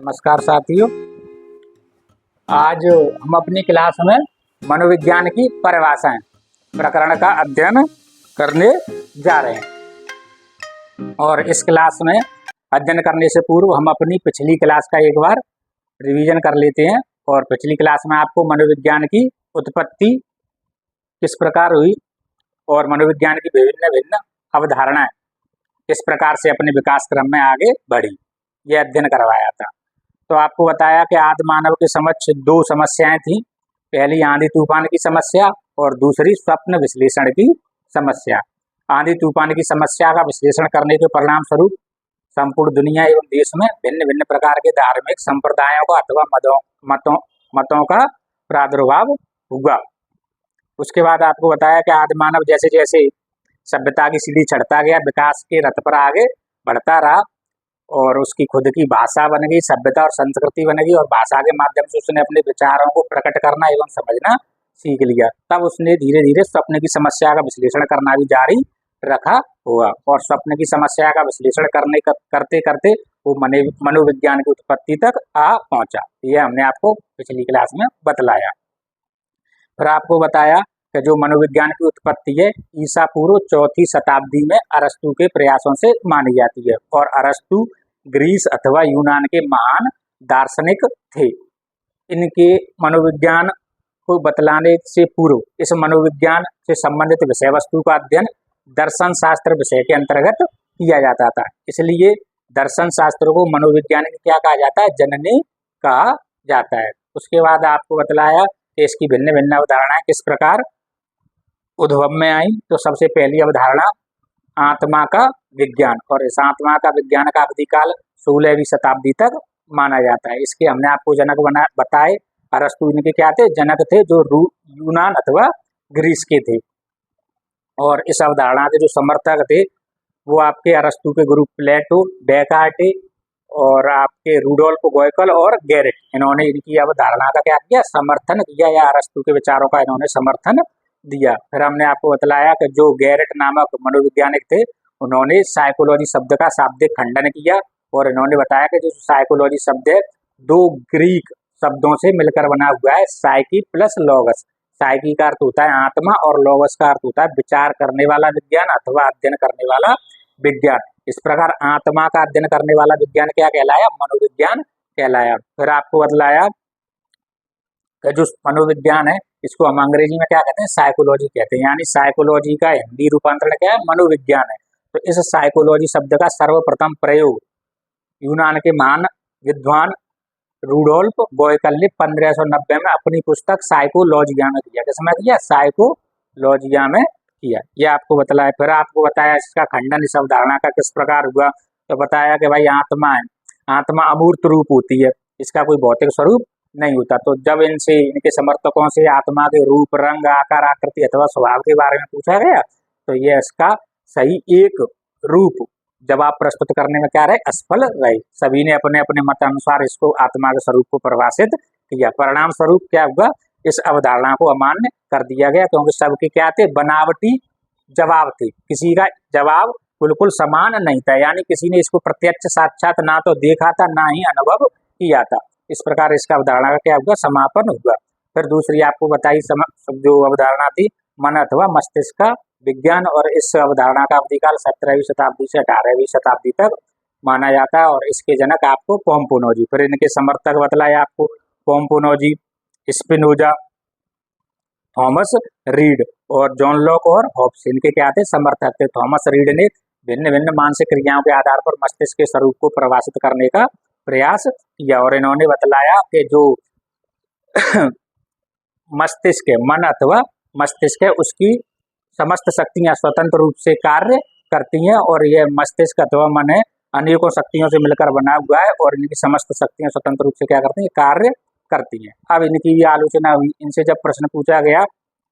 नमस्कार साथियों। आज हम अपनी क्लास में मनोविज्ञान की परिभाषाएं प्रकरण का अध्ययन करने जा रहे हैं। और इस क्लास में अध्ययन करने से पूर्व हम अपनी पिछली क्लास का एक बार रिवीजन कर लेते हैं। और पिछली क्लास में आपको मनोविज्ञान की उत्पत्ति किस प्रकार हुई और मनोविज्ञान की विभिन्न भिन्न अवधारणाएं किस प्रकार से अपने विकास क्रम में आगे बढ़ी, यह अध्ययन करवाया था। तो आपको बताया कि आदि मानव के समक्ष दो समस्याएं थी। पहली आंधी तूफान की समस्या और दूसरी स्वप्न विश्लेषण की समस्या। आंधी तूफान की समस्या का विश्लेषण करने के परिणाम स्वरूप संपूर्ण दुनिया एवं देश में भिन्न भिन्न प्रकार के धार्मिक संप्रदायों का अथवा मतों का प्रादुर्भाव हुआ। उसके बाद आपको बताया कि आदि मानव जैसे जैसे सभ्यता की सीढ़ी चढ़ता गया, विकास के रथ पर आगे बढ़ता रहा और उसकी खुद की भाषा बन गई, सभ्यता और संस्कृति बन गई और भाषा के माध्यम से उसने अपने विचारों को प्रकट करना एवं समझना सीख लिया। तब उसने धीरे धीरे स्वप्न की समस्या का विश्लेषण करना भी जारी रखा हुआ और स्वप्न की समस्या का विश्लेषण करते करते वो मनोविज्ञान की उत्पत्ति तक आ पहुंचा। यह हमने आपको पिछली क्लास में बतलाया। फिर आपको बताया कि जो मनोविज्ञान की उत्पत्ति है ईसा पूर्व 4वीं शताब्दी में अरस्तु के प्रयासों से मानी जाती है। और अरस्तु ग्रीस अथवा यूनान के महान दार्शनिक थे। इनके मनोविज्ञान को बतलाने से पूर्व इस मनोविज्ञान से संबंधित विषय वस्तु का अध्ययन दर्शन शास्त्र विषय के अंतर्गत किया जाता था। इसलिए दर्शन शास्त्र को मनोविज्ञान क्या कहा जाता है? जननी कहा जाता है। उसके बाद आपको बतलाया कि इसकी भिन्न भिन्न अवधारणाएं किस प्रकार उद्भव में आई। तो सबसे पहली अवधारणा आत्मा का विज्ञान, और इस आत्मा का विज्ञान का अवधिकाल 16वीं शताब्दी तक माना जाता है। इसके हमने आपको जनक बताए। अरस्तु इनके क्या थे? जनक थे, जो यूनान अथवा ग्रीस के थे। और इस अवधारणा के जो समर्थक थे वो आपके अरस्तु के गुरु प्लेटो, डेकार्टे और आपके रुडोल्फ गोयकल और गैरेट। इन्होंने इनकी अवधारणा का क्या किया? समर्थन किया, या अरस्तु के विचारों का इन्होंने समर्थन दिया। फिर हमने आपको बतलाया कि जो गैरेट नामक मनोवैज्ञानिक थे उन्होंने साइकोलॉजी शब्द का शाब्दिक खंडन किया। और इन्होंने बताया कि जो साइकोलॉजी शब्द है दो ग्रीक शब्दों से मिलकर बना हुआ है, साइकी प्लस लॉगस। साइकी का अर्थ होता है आत्मा और लॉगस का अर्थ होता है विचार करने वाला विज्ञान अथवा अध्ययन करने वाला विज्ञान। इस प्रकार आत्मा का अध्ययन करने वाला विज्ञान क्या कहलाया? मनोविज्ञान कहलाया। फिर आपको बतलाया कि जो मनोविज्ञान है इसको हम अंग्रेजी में क्या कहते हैं? साइकोलॉजी कहते हैं। यानी साइकोलॉजी का हिंदी रूपांतरण क्या है? मनोविज्ञान है। तो इस साइकोलॉजी शब्द का सर्वप्रथम प्रयोग यूनान के महान विद्वान रुडोल्फ गोयकल ने 1590 में अपनी पुस्तक साइकोलॉजिया में किया। किसमें किया? साइकोलॉजिया में किया। यह आपको बतलाया। फिर आपको बताया इसका खंडन इस अवधारणा का किस प्रकार हुआ। तो बताया कि भाई आत्मा है, आत्मा अमूर्त रूप होती है, इसका कोई भौतिक स्वरूप नहीं होता। तो जब इनके समर्थकों से आत्मा के रूप, रंग, आकार, आकृति अथवा स्वभाव के बारे में पूछा गया तो ये इसका सही एक रूप जवाब प्रस्तुत करने में क्या रहे? असफल रहे। सभी ने अपने अपने मत अनुसार इसको आत्मा के स्वरूप को परिभाषित किया। परिणाम स्वरूप क्या हुआ? इस अवधारणा को अमान्य कर दिया गया, क्योंकि सबके क्या थे? बनावटी जवाब थे। किसी का जवाब बिल्कुल समान नहीं था, यानी किसी ने इसको प्रत्यक्ष साक्षात ना तो देखा था ना ही अनुभव किया था। इस प्रकार इसका अवधारणा का क्या हुआ? समापन हुआ। फिर दूसरी आपको बताई जो अवधारणा थी मन अथवा मस्तिष्क का विज्ञान, और इस अवधारणा का अवधिकाल 17वीं शताब्दी से 18वीं शताब्दी तक माना जाता है। और इसके जनक आपको पोम्पोनोजी, फिर इनके समर्थक बतलाए आपको पोम्पोनोजी, स्पिनोजा, थॉमस रीड और जॉन लॉक और हॉब्स। इनके क्या थे? समर्थक थे। थॉमस रीड ने भिन्न भिन्न मानसिक क्रियाओं के आधार पर मस्तिष्क के स्वरूप को परिभाषित करने का प्रयास किया। और इन्होंने बतलाया कि जो मस्तिष्क है, मन अथवा मस्तिष्क है, उसकी समस्त शक्तियां स्वतंत्र रूप से कार्य करती हैं। और यह मस्तिष्क अथवा मन है अनेकों शक्तियों से मिलकर बना हुआ है और इनकी समस्त शक्तियां स्वतंत्र रूप से क्या करती हैं? कार्य करती हैं। अब इनकी भी आलोचना हुई। इनसे जब प्रश्न पूछा गया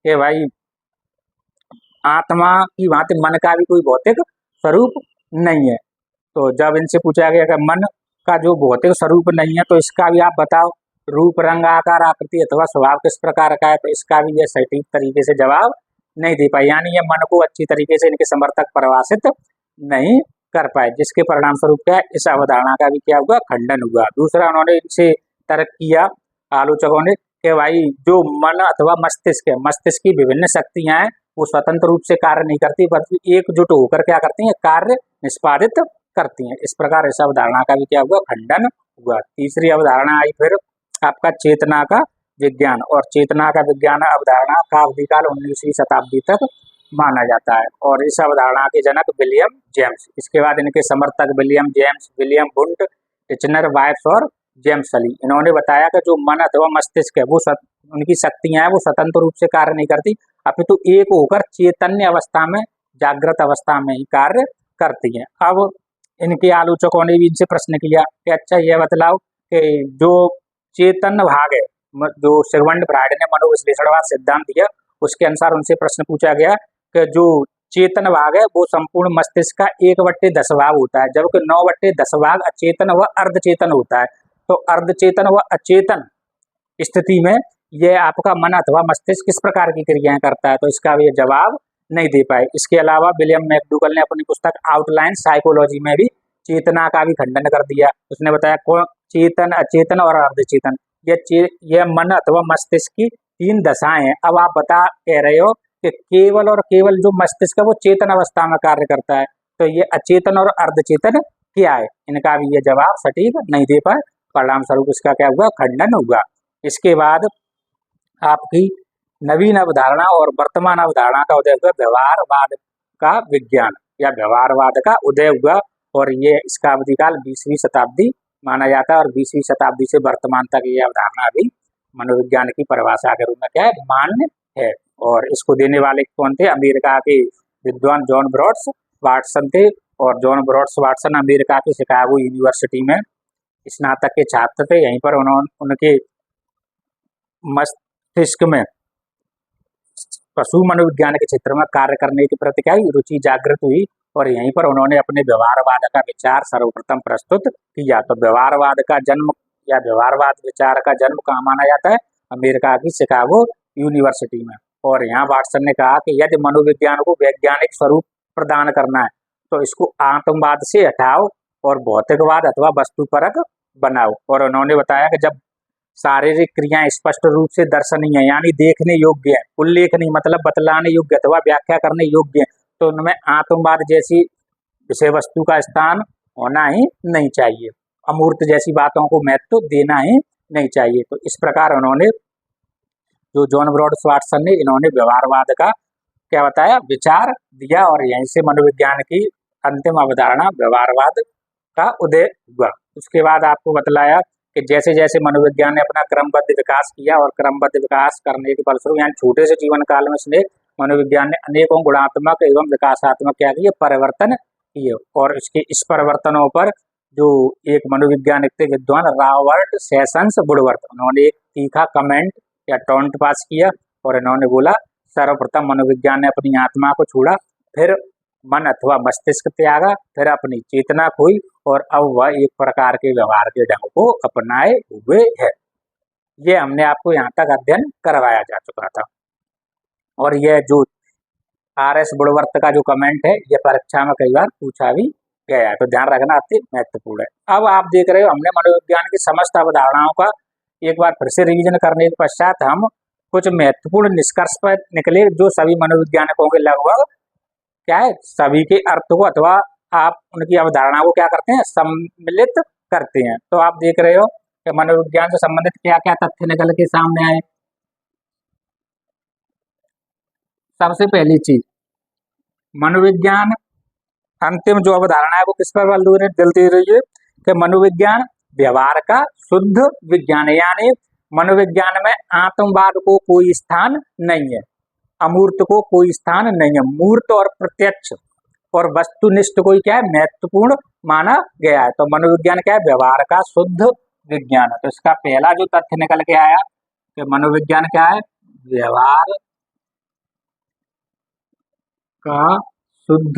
कि भाई आत्मा की भांति मन का भी कोई भौतिक स्वरूप नहीं है, तो जब इनसे पूछा गया कि मन का जो भौतिक स्वरूप नहीं है तो इसका भी आप बताओ, रूप, रंग, आकार, आकृति अथवा स्वभाव किस प्रकार का है, तो इसका भी यह सटीक तरीके से जवाब नहीं दे पाए। यानी ये मन को अच्छी तरीके से इनके समर्थक परिभाषित नहीं कर पाए, जिसके परिणाम स्वरूप क्या है, इस अवधारणा का भी क्या हुआ, खंडन हुआ। दूसरा उन्होंने इनसे तर्क किया आलोचकों ने कि भाई जो मन अथवा मस्तिष्क है, मस्तिष्क की विभिन्न शक्तियां हैं, वो स्वतंत्र रूप से कार्य नहीं करती बल्कि एकजुट होकर क्या करती हैं, कार्य निष्पादित करती हैं। इस प्रकार इस अवधारणा का भी क्या हुआ, खंडन हुआ। तीसरी अवधारणा आई फिर आपका चेतना का विज्ञान, और चेतना का विज्ञान अवधारणा का अवधिकाल 19वीं शताब्दी तक माना जाता है, और इस अवधारणा के जनक विलियम जेम्स। इसके बाद इनके समर्थक William James, William Wundt, Titchener, vibes और जेम्स सली। इन्होंने बताया कि जो मन अथवा मस्तिष्क है वो उनकी शक्तियां हैं वो स्वतंत्र रूप से कार्य नहीं करती, अपितु एक होकर चैतन्य अवस्था में, जागृत अवस्था में ही कार्य करती हैं। अब इनके आलोचकों ने भी इनसे प्रश्न किया कि अच्छा ये बतलाओ कि जो चेतन भाग है, जो सिगमंड फ्राइड ने मनोविश्लेषणवाद सिद्धांत दिया, उसके अनुसार उनसे प्रश्न पूछा गया कि जो चेतन भाग है वो संपूर्ण मस्तिष्क का 1/10 भाग होता है, जबकि 9/10 भाग अचेतन व अर्धचेतन होता है। तो अर्धचेतन व अचेतन स्थिति में यह आपका मन अथवा मस्तिष्क किस प्रकार की क्रियाएं करता है, तो इसका भी जवाब नहीं दे पाए। इसके अलावा विलियम मैकडूगल ने अपनी पुस्तक आउटलाइन साइकोलॉजी में भी चेतना का भी खंडन कर दिया। उसने बताया कौन चेतन, अचेतन और अर्धचेतन, यह मन अथवा मस्तिष्क की 3 दशाएं हैं। अब आप बता कह रहे हो कि केवल और केवल जो मस्तिष्क है वो चेतन अवस्था में कार्य करता है, तो ये अचेतन और अर्धचेतन क्या है, इनका भी ये जवाब सटीक नहीं दे पाए। परिणाम स्वरूप इसका क्या हुआ, खंडन हुआ। इसके बाद आपकी नवीन अवधारणा और वर्तमान अवधारणा का उदय हुआ, व्यवहारवाद का विज्ञान या व्यवहारवाद का उदय हुआ, और ये इसका अवधिकाल 20वीं शताब्दी माना जाता है, और 20वीं शताब्दी से वर्तमान तक ये अवधारणा भी मनोविज्ञान की परिभाषा के रूप में क्या है, मान्य है। और इसको देने वाले कौन थे, अमेरिका के विद्वान जॉन ब्रॉड्स वाटसन थे, और जॉन ब्रॉड्स वाटसन अमेरिका के शिकागो यूनिवर्सिटी में स्नातक के छात्र थे। यहीं पर उन्होंने उनके मस्तिष्क में पशु मनोविज्ञान के क्षेत्र में कार्य करने की प्रति क्या रुचि जागृत हुई, और यहीं पर उन्होंने अपने व्यवहारवाद का विचार सर्वप्रथम प्रस्तुत किया। तो व्यवहारवाद का जन्म या व्यवहारवाद विचार का जन्म कहाँ माना जाता है, अमेरिका की शिकागो यूनिवर्सिटी में। और यहाँ वाटसन ने कहा कि यदि मनोविज्ञान को वैज्ञानिक स्वरूप प्रदान करना है तो इसको आतंकवाद से हटाओ और भौतिकवाद अथवा वस्तुपरक बनाओ। और उन्होंने बताया कि जब शारीरिक क्रियाएं स्पष्ट रूप से दर्शनीय है, यानी देखने योग्य है, उल्लेखनीय मतलब बतलाने योग्य अथवा व्याख्या करने योग्य है, तो उनमें आतंकवाद जैसी विषय वस्तु का स्थान होना ही नहीं चाहिए, अमूर्त जैसी बातों को महत्व देना ही नहीं चाहिए। तो इस प्रकार उन्होंने जो जॉन ब्रॉड्स वाटसन ने इन्होंने व्यवहारवाद का क्या बताया, विचार दिया, और यहीं से मनोविज्ञान की अंतिम अवधारणा व्यवहारवाद का उदय हुआ। उसके बाद आपको बतलाया कि जैसे जैसे मनोविज्ञान ने अपना क्रमबद्ध विकास किया, और क्रमबद्ध विकास करने के फलस्वरूप यानी छोटे से जीवन काल में इसने मनोविज्ञान ने अनेकों गुणात्मक एवं विकासात्मक क्या किए, परिवर्तन किए। और इसके इस परिवर्तनों पर जो एक मनोविज्ञानिक थे विद्वान रॉबर्ट सेशंस वुडवर्थ, उन्होंने एक तीखा कमेंट या टॉन्ट पास किया, और इन्होंने बोला सर्वप्रथम मनोविज्ञान ने अपनी आत्मा को छोड़ा, फिर मन अथवा मस्तिष्क त्यागा, फिर अपनी चेतना खोई, और अब वह एक प्रकार के व्यवहार के ढंग को अपनाए हुए है। ये हमने आपको यहाँ तक अध्ययन करवाया जा चुका था। और यह जो RS वुडवर्थ का जो कमेंट है ये परीक्षा में कई बार पूछा भी गया है, तो ध्यान रखना अति महत्वपूर्ण है। अब आप देख रहे हो हमने मनोविज्ञान की समस्त अवधारणाओं का एक बार फिर से रिवीजन करने के पश्चात हम कुछ महत्वपूर्ण निष्कर्ष पर निकले, जो सभी मनोविज्ञानिकों के लगभग क्या है, सभी के अर्थ को अथवा आप उनकी अवधारणा को क्या करते हैं, सम्मिलित करते हैं। तो आप देख रहे हो कि मनोविज्ञान से संबंधित क्या क्या तथ्य निकल के सामने आए। सबसे पहली चीज, मनोविज्ञान अंतिम जो अवधारणा है वो किस पर बल दे रही है कि मनोविज्ञान व्यवहार का शुद्ध विज्ञान है, यानी मनोविज्ञान में आत्मवाद को कोई स्थान नहीं है, अमूर्त को कोई स्थान नहीं है, मूर्त और प्रत्यक्ष और वस्तुनिष्ठ को क्या है, महत्वपूर्ण माना गया है। तो मनोविज्ञान क्या है, व्यवहार का शुद्ध विज्ञान है। तो इसका पहला जो तथ्य निकल के आया कि मनोविज्ञान क्या है, व्यवहार का शुद्ध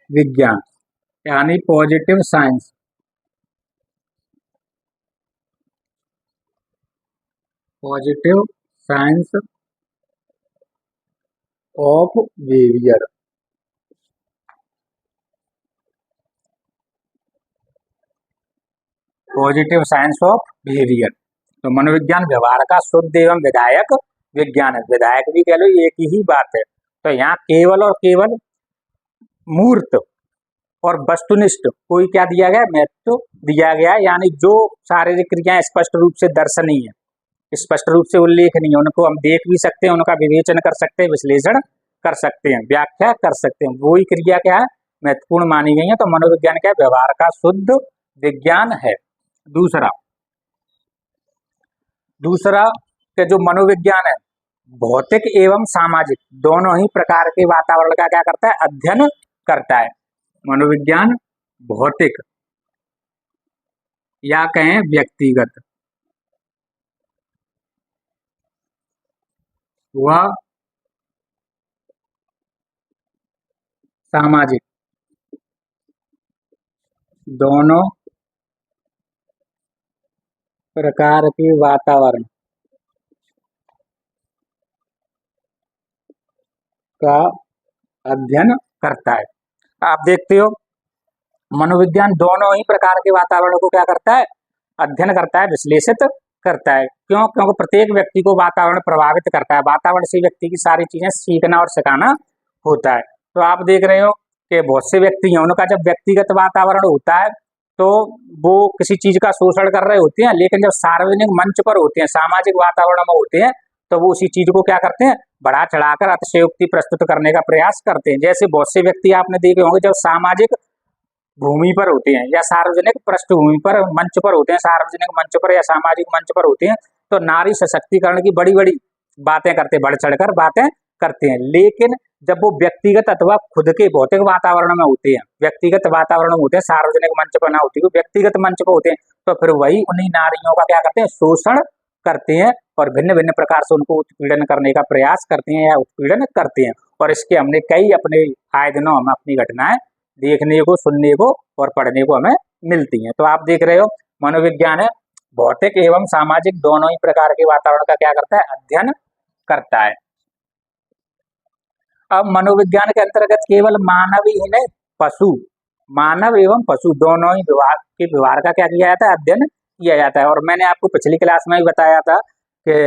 विज्ञान यानी positive science. Positive science of behaviour. Positive science of behaviour. तो मनोविज्ञान व्यवहार का शुद्ध एवं विधायक विज्ञान है। विधायक भी कह लो, एक ही बात है। तो यहाँ केवल और केवल मूर्त और वस्तुनिष्ठ कोई क्या दिया गया, महत्व दिया गया है। यानी जो शारीरिक क्रियाएं स्पष्ट रूप से दर्शनीय है, स्पष्ट रूप से उल्लेखनीय, उनको हम देख भी सकते हैं, उनका विवेचन कर सकते हैं, विश्लेषण कर सकते हैं, व्याख्या कर सकते हैं, वही क्रिया क्या है, महत्वपूर्ण मानी गई है। तो मनोविज्ञान क्या है, व्यवहार का शुद्ध विज्ञान है। दूसरा के जो मनोविज्ञान है, भौतिक एवं सामाजिक दोनों ही प्रकार के वातावरण का क्या करता है, अध्ययन करता है। मनोविज्ञान भौतिक या कहें व्यक्तिगत व सामाजिक दोनों प्रकार के वातावरण का अध्ययन करता है। आप देखते हो मनोविज्ञान दोनों ही प्रकार के वातावरण को क्या करता है, अध्ययन करता है, विश्लेषित करता है। क्यों? क्योंकि प्रत्येक व्यक्ति को वातावरण प्रभावित करता है। वातावरण से व्यक्ति की सारी चीजें सीखना और सिखाना होता है। तो आप देख रहे हो कि बहुत से व्यक्ति हैं, उनका जब व्यक्तिगत वातावरण होता है तो वो किसी चीज का शोषण कर रहे होते हैं, लेकिन जब सार्वजनिक मंच पर होते हैं, सामाजिक वातावरण में होते हैं, तो वो उसी चीज को क्या करते हैं, बढ़ा चढ़ाकर अतिशयोक्ति प्रस्तुत करने का प्रयास करते हैं। जैसे बहुत से व्यक्ति आपने देखे होंगे, जब सामाजिक भूमि पर होते हैं या सार्वजनिक पृष्ठभूमि पर, मंच पर होते हैं, सार्वजनिक मंच पर या सामाजिक मंच पर होते हैं, तो नारी सशक्तिकरण की बड़ी बड़ी बातें करते, बढ़ चढ़कर बातें करते हैं। लेकिन जब वो व्यक्तिगत अथवा खुद के भौतिक वातावरण में होते हैं, व्यक्तिगत वातावरण में होते हैं, सार्वजनिक मंच पर ना होती है, व्यक्तिगत मंच पर होते हैं, तो फिर वही उन्हीं नारियों का क्या करते हैं, शोषण करते हैं और भिन्न भिन्न प्रकार से उनको उत्पीड़न करने का प्रयास करते हैं या उत्पीड़न करते हैं। और इसके हमने कई अपने आए दिनों हम अपनी घटनाएं देखने को, सुनने को और पढ़ने को हमें मिलती हैं। तो आप देख रहे हो मनोविज्ञान है भौतिक एवं सामाजिक दोनों ही प्रकार के वातावरण का क्या करता है, अध्ययन करता है। अब मनोविज्ञान के अंतर्गत केवल मानव ही नहीं, पशु, मानव एवं पशु दोनों ही विभाग के व्यवहार का क्या किया जाता है, अध्ययन किया जाता है। और मैंने आपको पिछली क्लास में ही बताया था कि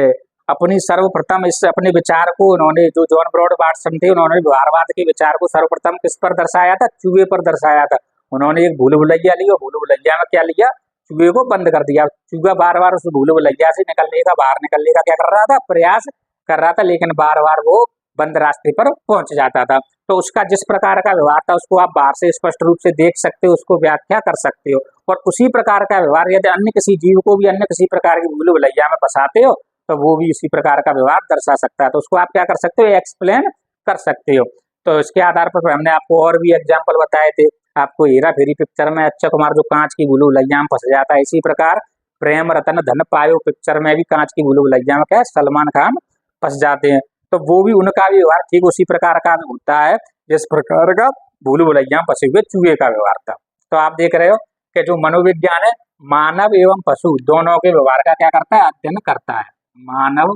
अपनी सर्वप्रथम इस अपने विचार को उन्होंने, जो जॉन ब्रॉड वाटसन थे, उन्होंने व्यवहारवाद के विचार को सर्वप्रथम किस पर दर्शाया था, चूहे पर दर्शाया था। उन्होंने एक भूल भुलैया ली और भूल भुलैया में क्या लिया, चूहे को बंद कर दिया। चूहा बार बार उस भूल भुलैया से निकलने का, बाहर निकलने का क्या कर रहा था, प्रयास कर रहा था, लेकिन बार बार वो बंद रास्ते पर पहुंच जाता था। तो उसका जिस प्रकार का व्यवहार था उसको आप बाहर से स्पष्ट रूप से देख सकते हो, उसको व्याख्या कर सकते हो। और उसी प्रकार का व्यवहार यदि अन्य किसी जीव को भी अन्य किसी प्रकार की भूल भुलैया में फंसाते हो तो वो भी इसी प्रकार का व्यवहार दर्शा सकता है। तो उसको आप क्या कर सकते हो, एक्सप्लेन कर सकते हो। तो इसके आधार पर हमने आपको और भी एग्जाम्पल बताए थे। आपको हेरा फेरी पिक्चर में अक्षय कुमार जो कांच की भूल भुलैया में फंस जाता है, इसी प्रकार प्रेम रतन धन पायो पिक्चर में भी कांच की भूल भुलैया में क्या सलमान खान फंस जाते हैं। तो वो भी उनका भी व्यवहार ठीक उसी प्रकार का होता है जिस प्रकार का भूल भुलैया फंसे हुए चूहे का व्यवहार था। तो आप देख रहे हो कि जो मनोविज्ञान है मानव एवं पशु दोनों के व्यवहार का क्या करता है, अध्ययन करता है। मानव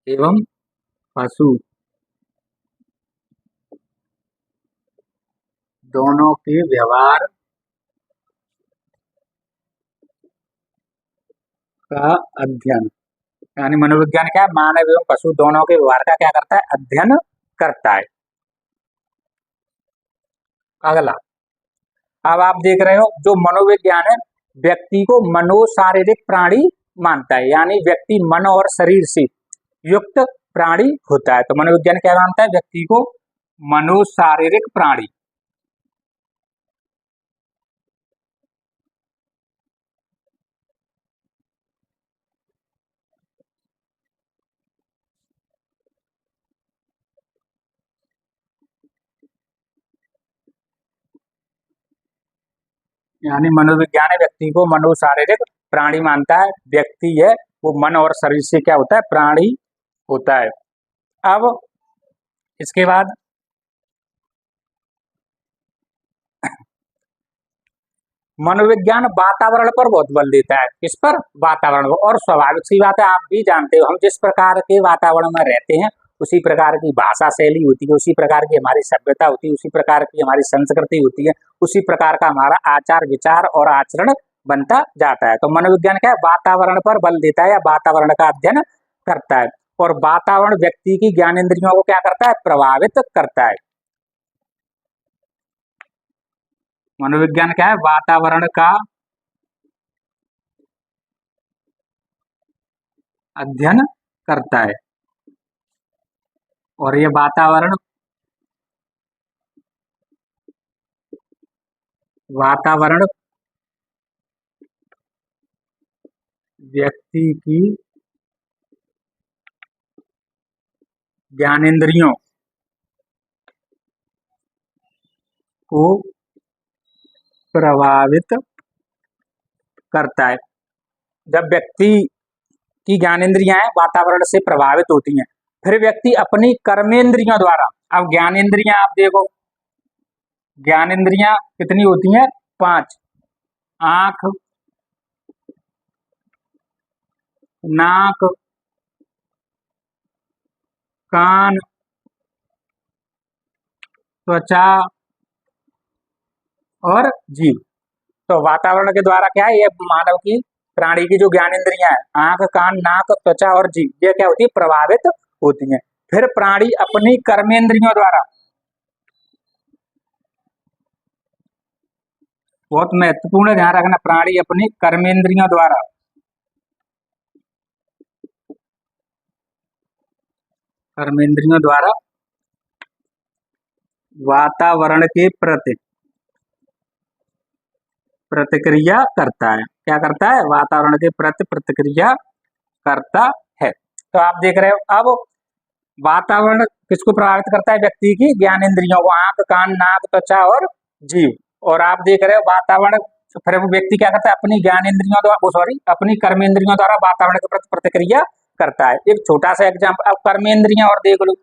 एवं पशु दोनों के व्यवहार का अध्ययन, यानी मनोविज्ञान क्या है, मानव एवं पशु दोनों के व्यवहार का क्या करता है, अध्ययन करता है। अगला, अब आप देख रहे हो जो मनोविज्ञान है व्यक्ति को मनोशारीरिक प्राणी मानता है, यानी व्यक्ति मन और शरीर से युक्त प्राणी होता है। तो मनोविज्ञान क्या मानता है, व्यक्ति को मनोशारीरिक प्राणी, यानी मनोविज्ञान व्यक्ति को मनोशारीरिक प्राणी मानता है। व्यक्ति है वो मन और शरीर से क्या होता है, प्राणी होता है। अब इसके बाद मनोविज्ञान वातावरण पर बहुत बल देता है। किस पर, वातावरण पर। और स्वाभाविक सी बात है, आप भी जानते हो हम जिस प्रकार के वातावरण में रहते हैं उसी प्रकार की भाषा शैली होती है, उसी प्रकार की हमारी सभ्यता होती है, उसी प्रकार की हमारी संस्कृति होती है, उसी प्रकार का हमारा आचार विचार और आचरण बनता जाता है। तो मनोविज्ञान क्या है, वातावरण पर बल देता है या वातावरण का अध्ययन करता है। और वातावरण व्यक्ति की ज्ञानेंद्रियों को क्या करता है, प्रभावित करता है। मनोविज्ञान क्या है, वातावरण का अध्ययन करता है। और ये वातावरण व्यक्ति की ज्ञानेंद्रियों को प्रभावित करता है। जब व्यक्ति की ज्ञानेंद्रियां वातावरण से प्रभावित होती हैं, फिर व्यक्ति अपनी कर्मेंद्रियों द्वारा, अब ज्ञानेंद्रियां आप देखो, ज्ञानेंद्रियां कितनी होती हैं, 5। आंख, नाक, कान, त्वचा और जीभ। तो वातावरण के द्वारा क्या है, ये मानव की, प्राणी की जो ज्ञानेंद्रियां हैं, आंख, कान, नाक, त्वचा और जीभ, ये क्या होती है, प्रभावित होती हैं। फिर प्राणी अपनी कर्मेंद्रियों द्वारा, बहुत महत्वपूर्ण ध्यान रखना, प्राणी अपनी कर्मेंद्रियों द्वारा वातावरण के प्रति प्रतिक्रिया करता है। क्या करता है, वातावरण के प्रति प्रतिक्रिया करता है। तो आप देख रहे हो, अब वातावरण किसको प्रभावित करता है, व्यक्ति की ज्ञानेंद्रियों को, आंख, कान, नाक, त्वचा और जीभ। और आप देख रहे हो वातावरण, फिर वो व्यक्ति क्या करता है, अपनी ज्ञानेंद्रियों द्वारा, अपनी कर्मेंद्रियों द्वारा वातावरण के प्रति प्रतिक्रिया करता है। एक छोटा सा एग्जाम्पल, अब कर्मेंद्रियां और देख लो,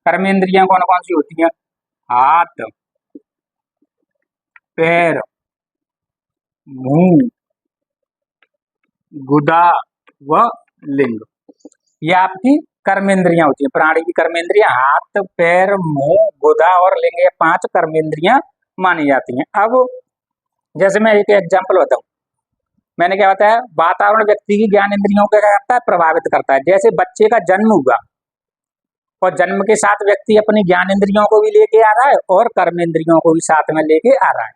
कर्मेंद्रियां कौन कौन सी होती हैं, हाथ, पैर, मुंह, गुदा व लिंग, ये आपकी कर्मेंद्रियां होती हैं। प्राणी की कर्मेंद्रियां हाथ, पैर, मुंह, गुदा और लिंग, ये 5 कर्मेंद्रियां मानी जाती हैं। अब जैसे मैं एक एग्जांपल बताऊं, मैंने क्या बताया, वातावरण व्यक्ति की ज्ञानेंद्रियों को क्या करता है, प्रभावित करता है। जैसे बच्चे का जन्म हुआ और जन्म के साथ व्यक्ति अपनी ज्ञानेंद्रियों को भी लेके आ रहा है और कर्मेंद्रियों को भी साथ में लेके आ रहा है।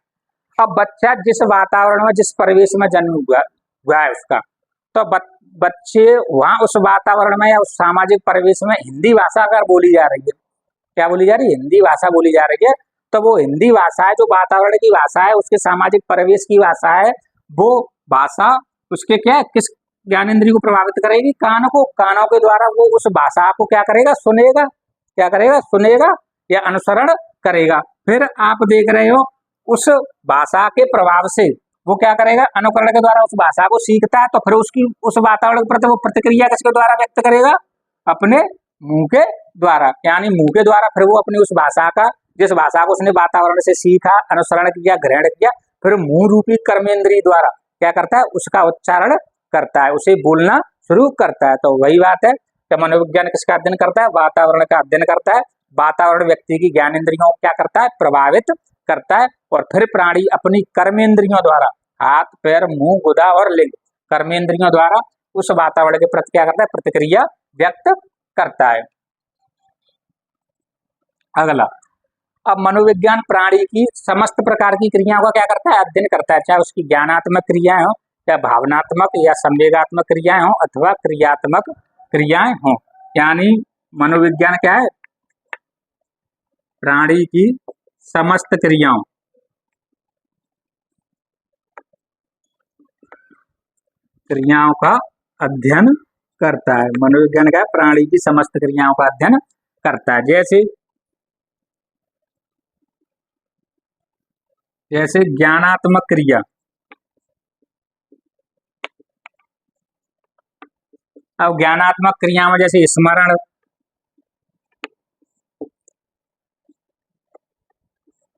अब बच्चा जिस वातावरण में, जिस परिवेश में जन्म हुआ है उसका, तो बच्चे वहां उस वातावरण में या उस सामाजिक परिवेश में हिंदी भाषा अगर बोली जा रही है, क्या बोली जा रही है, हिंदी भाषा बोली जा रही है, तो वो हिंदी भाषा है जो वातावरण की भाषा है, उसके सामाजिक परिवेश की भाषा है, वो भाषा उसके क्या, किस ज्ञानेंद्रिय को प्रभावित करेगी, कान को। कानों के द्वारा वो उस भाषा को क्या करेगा, सुनेगा, क्या करेगा, सुनेगा या अनुसरण करेगा। फिर आप देख रहे हो, उस भाषा के प्रभाव से वो क्या करेगा, अनुकरण के द्वारा उस भाषा को सीखता है, तो फिर उसकी उस वातावरण के प्रति वो प्रतिक्रिया किसके द्वारा व्यक्त करेगा, अपने मुंह के द्वारा। यानी मुंह के द्वारा फिर वो अपनी उस भाषा का, जिस भाषा को उसने वातावरण से सीखा, अनुसरण किया, ग्रहण किया, फिर मुंह रूपी कर्मेंद्रिय द्वारा क्या करता है, उसका उच्चारण करता है, उसे बोलना शुरू करता है। तो वही बात है कि मनोविज्ञान किसका अध्ययन करता है, वातावरण का अध्ययन करता है। वातावरण व्यक्ति की ज्ञानेंद्रियों को क्या करता है, प्रभावित करता है। और फिर प्राणी अपनी कर्मेंद्रियों द्वारा, हाथ, पैर, मुंह, गुदा और लिंग, कर्मेंद्रियों द्वारा उस वातावरण के प्रति क्या करता है, प्रतिक्रिया व्यक्त करता है। अगला, अब मनोविज्ञान प्राणी की समस्त प्रकार की क्रियाओं का क्या करता है, अध्ययन करता है, चाहे उसकी ज्ञानात्मक क्रियाएं हो या भावनात्मक या संवेगात्मक क्रियाएं हो अथवा क्रियात्मक क्रियाएं हो। यानी मनोविज्ञान क्या है, प्राणी की समस्त क्रियाओं का अध्ययन करता है। मनोविज्ञान का प्राणी की समस्त क्रियाओं का अध्ययन करता है। जैसे ज्ञानात्मक क्रिया, अब ज्ञानात्मक क्रिया में जैसे स्मरण,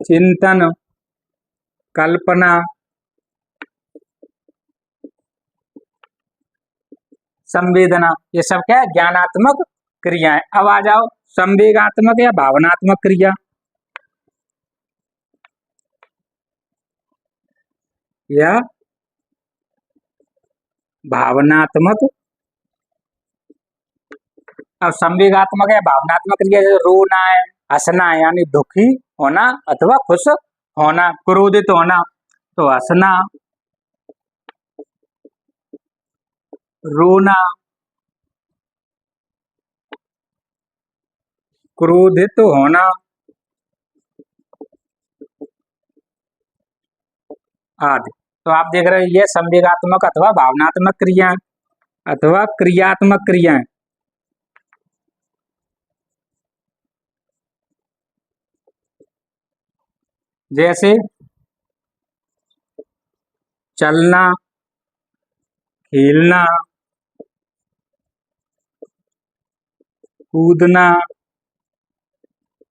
चिंतन, कल्पना, संवेदना, ये सब क्या है, ज्ञानात्मक क्रियाएं। अब आ जाओ संवेगात्मक या भावनात्मक क्रिया या भावनात्मक। अब संवेगात्मक या भावनात्मक क्रिया जैसे रोना है, हंसना है, यानी दुखी होना अथवा खुश होना, क्रोधित होना। तो हंसना, रोना, क्रोधित होना आदि। तो आप देख रहे हैं ये संवेगात्मक अथवा भावनात्मक क्रिया अथवा क्रियात्मक क्रियाएं। जैसे चलना, खेलना, कूदना,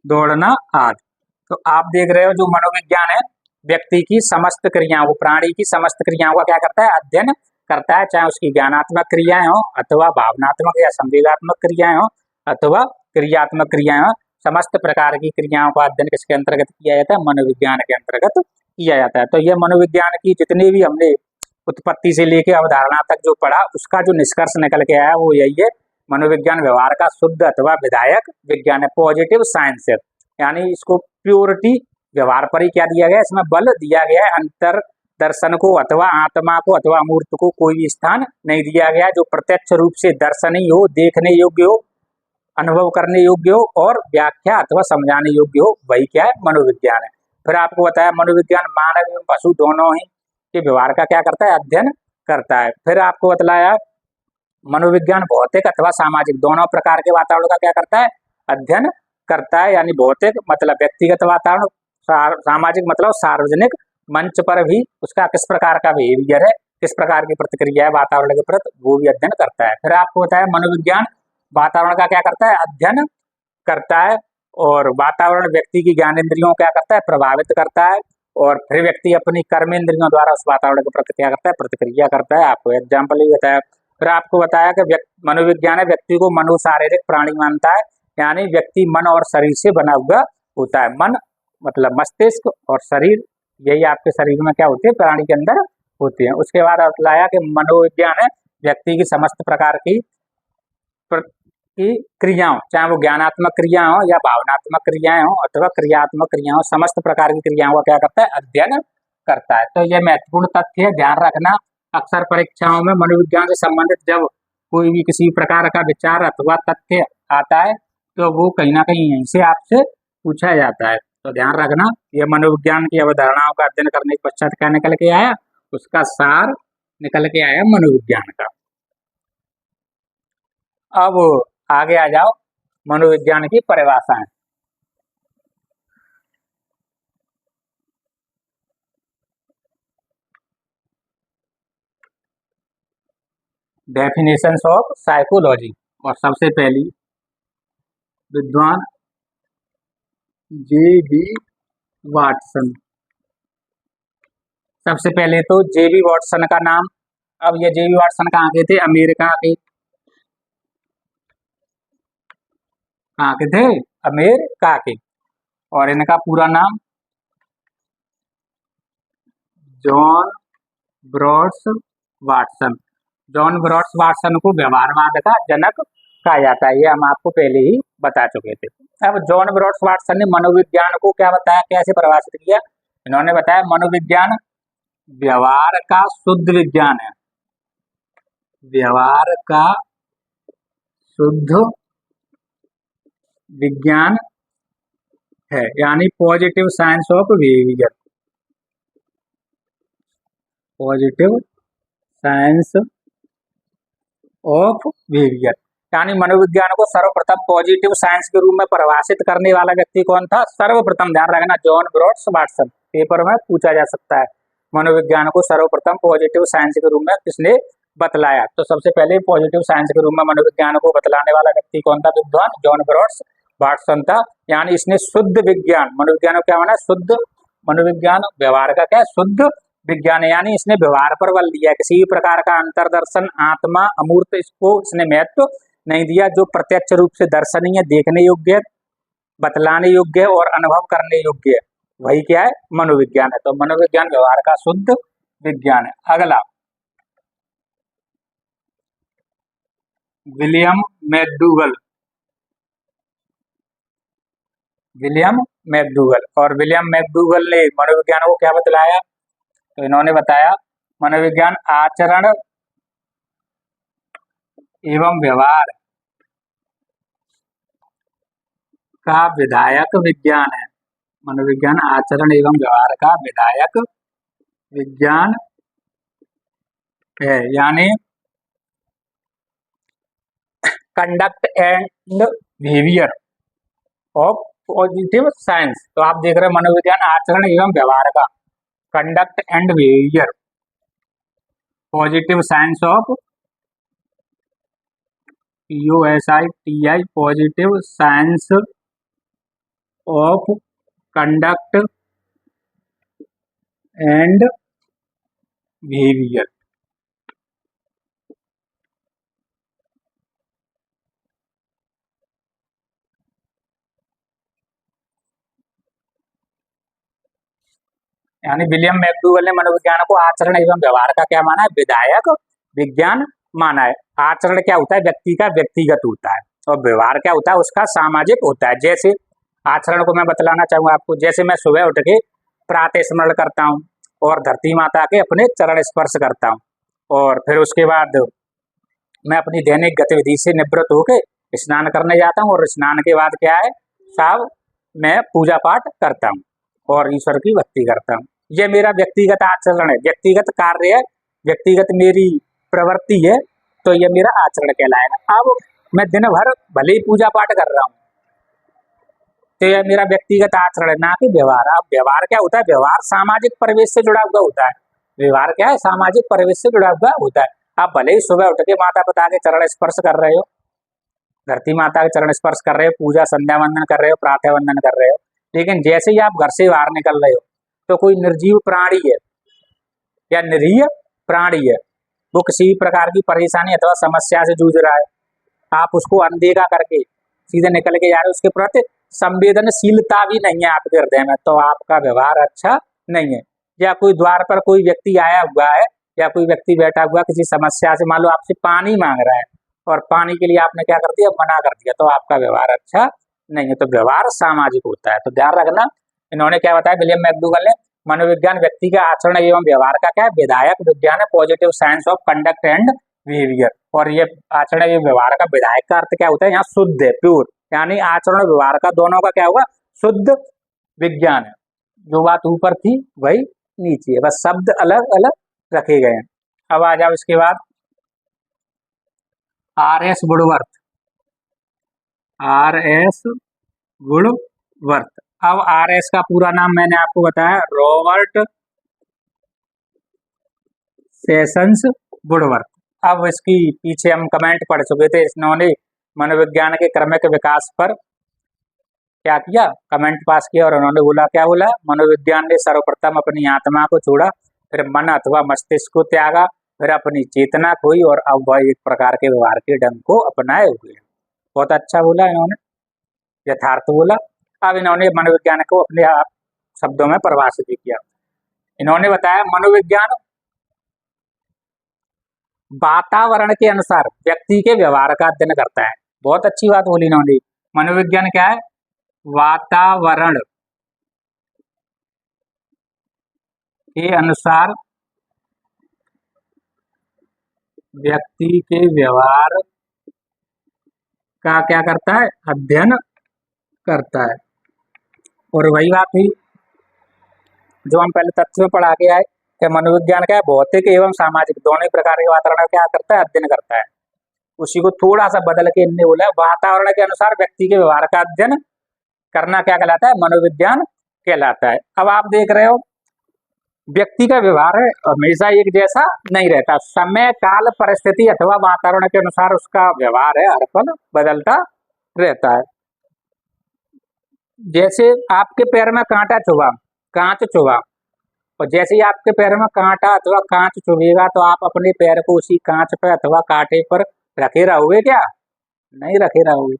दौड़ना आदि। तो आप देख रहे हो जो मनोविज्ञान है व्यक्ति की समस्त क्रियाओं को, प्राणी की समस्त क्रियाओं का क्या करता है, अध्ययन करता है, चाहे उसकी ज्ञानात्मक क्रियाएं हो अथवा भावनात्मक या संवेगात्मक क्रियाएं हो अथवा क्रियात्मक क्रियाएं हो। समस्त प्रकार की क्रियाओं का अध्ययन किसके अंतर्गत किया जाता है, मनोविज्ञान के अंतर्गत किया जाता है। तो यह मनोविज्ञान की जितनी भी हमने उत्पत्ति से लेकर अवधारणा तक जो पढ़ा उसका जो निष्कर्ष निकल के आया वो यही है, मनोविज्ञान व्यवहार का शुद्ध अथवा विधायक विज्ञान है, पॉजिटिव साइंस है। यानी इसको प्योरिटी व्यवहार पर ही क्या दिया गया, इसमें बल दिया गया है, अंतर दर्शन को अथवा आत्मा को अथवा अमूर्त को कोई भी स्थान नहीं दिया गया। जो प्रत्यक्ष रूप से दर्शनीय हो, देखने योग्य हो, अनुभव करने योग्य हो और व्याख्या अथवा समझाने योग्य हो, वही क्या है, मनोविज्ञान है। फिर आपको बताया मनोविज्ञान मानव एवं पशु दोनों ही के व्यवहार का क्या करता है, अध्ययन करता है। फिर आपको बतलाया मनोविज्ञान भौतिक अथवा सामाजिक दोनों प्रकार के वातावरण का क्या करता है, अध्ययन करता है। यानी भौतिक मतलब व्यक्तिगत वातावरण, सामाजिक मतलब सार्वजनिक मंच पर भी उसका किस प्रकार का बिहेवियर है, किस प्रकार की प्रतिक्रिया है वातावरण के प्रति, वो भी अध्ययन करता है। फिर आपको बताया मनोविज्ञान वातावरण का क्या करता है, अध्ययन करता है। और वातावरण व्यक्ति की ज्ञानेंद्रियों क्या करता है, प्रभावित करता है। और फिर व्यक्ति अपनी कर्मेंद्रियों द्वारा उस वातावरण के प्रति क्या करता है, प्रतिक्रिया करता है। आपको एग्जाम्पल भी बताया। फिर आपको बताया कि मनोविज्ञान है व्यक्ति को मनोशारीरिक प्राणी मानता है, यानी व्यक्ति मन और शरीर से बना हुआ होता है। मन मतलब मस्तिष्क और शरीर, यही आपके शरीर में क्या होते हैं, प्राणी के अंदर होते हैं। उसके बाद बताया कि मनोविज्ञान है व्यक्ति की समस्त प्रकार की क्रियाओं, चाहे वो ज्ञानात्मक क्रिया हो या भावनात्मक क्रियाएं हो अथवा क्रियात्मक क्रिया हो, समस्त प्रकार की क्रियाओं का क्या करता है, अध्ययन करता है। तो यह महत्वपूर्ण तथ्य है, ध्यान रखना। अक्सर परीक्षाओं में मनोविज्ञान से संबंधित जब कोई भी किसी प्रकार का विचार अथवा तथ्य आता है तो वो कहीं ना कहीं यहीं से आपसे पूछा जाता है। तो ध्यान रखना, यह मनोविज्ञान की अवधारणाओं का अध्ययन करने के पश्चात क्या निकल के आया, उसका सार निकल के आया मनोविज्ञान का। अब आगे आ जाओ, मनोविज्ञान की परिभाषाएं। Definitions of psychology. और सबसे पहली विद्वान जे बी वाटसन। सबसे पहले तो जे बी वाटसन का नाम। अब ये जे बी वाटसन कहाँ के थे, अमेरिका के। कहाँ के थे, अमेरिका के। और इनका पूरा नाम John broads Watson. John broads Watson को व्यवहारवाद का जनक कहा जाता है, ये हम आपको पहले ही बता चुके थे। अब जॉन ब्रॉड्स वाटसन ने मनोविज्ञान को क्या बताया, कैसे परिभाषित किया, इन्होंने बताया मनोविज्ञान व्यवहार का शुद्ध विज्ञान है, व्यवहार का शुद्ध विज्ञान है, यानी positive science of behaviour, positive science of behaviour. यानी मनोविज्ञान को सर्वप्रथम पॉजिटिव साइंस के रूप में परिभाषित करने वाला व्यक्ति कौन था, सर्वप्रथम ध्यान रखना, जॉन ब्रॉड्स वाटसन। पेपर में पूछा जा सकता है मनोविज्ञान को सर्वप्रथम पॉजिटिव साइंस के रूप में किसने बतलाया। तो सबसे पहले पॉजिटिव साइंस के रूप में मनोविज्ञान को बतलाने वाला व्यक्ति कौन था, विद्वान जॉन ब्रॉड्स वाटसन था। यानी इसने शुद्ध विज्ञान, मनोविज्ञान को क्या माना, शुद्ध, मनोविज्ञान व्यवहार का क्या, शुद्ध विज्ञान है, यानी इसने व्यवहार पर बल दिया, किसी भी प्रकार का अंतरदर्शन, आत्मा, अमूर्त, इसको इसने महत्व नहीं दिया जो प्रत्यक्ष रूप से दर्शनीय, देखने योग्य है, बतलाने योग्य है और अनुभव करने योग्य है, वही क्या है, मनोविज्ञान है। तो मनोविज्ञान व्यवहार का शुद्ध विज्ञान है। अगला, विलियम मैकडूगल। विलियम मैकडूगल, और विलियम मैकडूगल ने मनोविज्ञान को क्या बतलाया, तो इन्होंने बताया मनोविज्ञान आचरण एवं व्यवहार का विधायक विज्ञान है। मनोविज्ञान आचरण एवं व्यवहार का विधायक विज्ञान है, यानी conduct and behaviour of positive science. तो आप देख रहे हैं मनोविज्ञान आचरण एवं व्यवहार का, conduct and behaviour positive science of POSITI positive science of conduct and behaviour. यानी विलियम मैकडूगल ने मनोविज्ञान को आचरण एवं व्यवहार का क्या माना है, विधायक विज्ञान माना है। आचरण क्या होता है, व्यक्ति का व्यक्तिगत होता है, और व्यवहार क्या होता है, उसका सामाजिक होता है। जैसे आचरण को मैं बतलाना चाहूंगा आपको, जैसे मैं सुबह उठ के प्रातः स्मरण करता हूँ और धरती माता के अपने चरण स्पर्श करता हूँ, और फिर उसके बाद मैं अपनी दैनिक गतिविधि से निवृत्त होकर स्नान करने जाता हूँ, और स्नान के बाद क्या है साहब, मैं पूजा पाठ करता हूँ और ईश्वर की भक्ति करता हूँ। ये मेरा व्यक्तिगत आचरण है, व्यक्तिगत कार्य है, व्यक्तिगत मेरी प्रवृत्ति है, तो ये मेरा आचरण कहलाएगा। अब मैं दिन भर भले ही पूजा पाठ कर रहा हूँ, तो यह मेरा व्यक्तिगत आचरण है, ना कि व्यवहार। अब व्यवहार क्या होता है, व्यवहार सामाजिक परिवेश से जुड़ा हुआ होता है। व्यवहार क्या है, सामाजिक परिवेश से जुड़ा हुआ होता है। आप भले ही सुबह उठ के माता पिता के चरण स्पर्श कर रहे हो, धरती माता के चरण स्पर्श कर रहे हो, पूजा संध्या वंदन कर रहे हो, प्रातः वंदन कर रहे हो, लेकिन जैसे ही आप घर से बाहर निकल रहे हो तो कोई निर्जीव प्राणी है या निरीह प्राणी है, वो किसी भी प्रकार की परेशानी अथवा समस्या से जूझ रहा है, आप उसको अनदेखा करके सीधे निकल के जा रहे हो, उसके प्रति संवेदनशीलता भी नहीं है आपके हृदय में, तो आपका व्यवहार अच्छा नहीं है। या कोई द्वार पर कोई व्यक्ति आया हुआ है या कोई व्यक्ति बैठा हुआ किसी समस्या से, मान लो आपसे पानी मांग रहा है और पानी के लिए आपने क्या कर दिया, मना कर दिया, तो आपका व्यवहार अच्छा नहीं है। तो व्यवहार सामाजिक होता है, तो ध्यान रखना। इन्होंने क्या बताया, विलियम मैकडूगल ने, मनोविज्ञान व्यक्ति के आचरण एवं व्यवहार का क्या है, विधायक विज्ञान है, positive science of conduct and behaviour. और ये आचरण एवं व्यवहार का विधायक का अर्थ क्या होता है, यहाँ शुद्ध है, प्योर, यानी आचरण और व्यवहार का दोनों का क्या होगा, शुद्ध विज्ञान है। जो बात ऊपर थी वही नीचे है, बस शब्द अलग अलग रखे गए हैं। अब आ जाओ इसके बाद RS वुडवर्थ। RS Woodworth. अब RS का पूरा नाम मैंने आपको बताया, रॉबर्ट सेशंस वुडवर्थ। अब इसकी पीछे हम कमेंट पढ़ चुके थे, इन्होंने मनोविज्ञान के क्रमिक विकास पर क्या किया, कमेंट पास किया, और उन्होंने बोला, क्या बोला, मनोविज्ञान ने सर्वप्रथम अपनी आत्मा को छोड़ा, फिर मन अथवा मस्तिष्क को त्यागा, फिर अपनी चेतना खोई, और अब वह एक प्रकार के व्यवहार के ढंग को अपनाए हुए। बहुत अच्छा बोला इन्होंने, यथार्थ बोला। अब इन्होंने मनोविज्ञान को अपने आप शब्दों में परिभाषित किया। इन्होंने बताया मनोविज्ञान वातावरण के अनुसार व्यक्ति के व्यवहार का अध्ययन करता है। बहुत अच्छी बात बोली इन्होंने। मनोविज्ञान क्या है, वातावरण के अनुसार व्यक्ति के व्यवहार का क्या करता है, अध्ययन करता है। और वही बात हुई जो हम पहले तथ्य में पढ़ा के आए कि मनोविज्ञान क्या है, भौतिक एवं सामाजिक दोनों ही प्रकार के वातावरण क्या करता है, अध्ययन करता है। उसी को थोड़ा सा बदल के इनने बोला, वातावरण के अनुसार व्यक्ति के व्यवहार का अध्ययन करना क्या कहलाता है, मनोविज्ञान कहलाता है। अब आप देख रहे हो व्यक्ति का व्यवहार हमेशा एक जैसा नहीं रहता, समय काल परिस्थिति अथवा वातावरण के अनुसार उसका व्यवहार है हर पल बदलता रहता है। जैसे आपके पैर में कांटा चुभा, कांच चुभा, और जैसे ही आपके पैर में कांटा अथवा कांच चुभेगा तो आप अपने पैर को उसी कांच पर अथवा कांटे पर रखे रहोगे क्या, नहीं रखे रहोगे,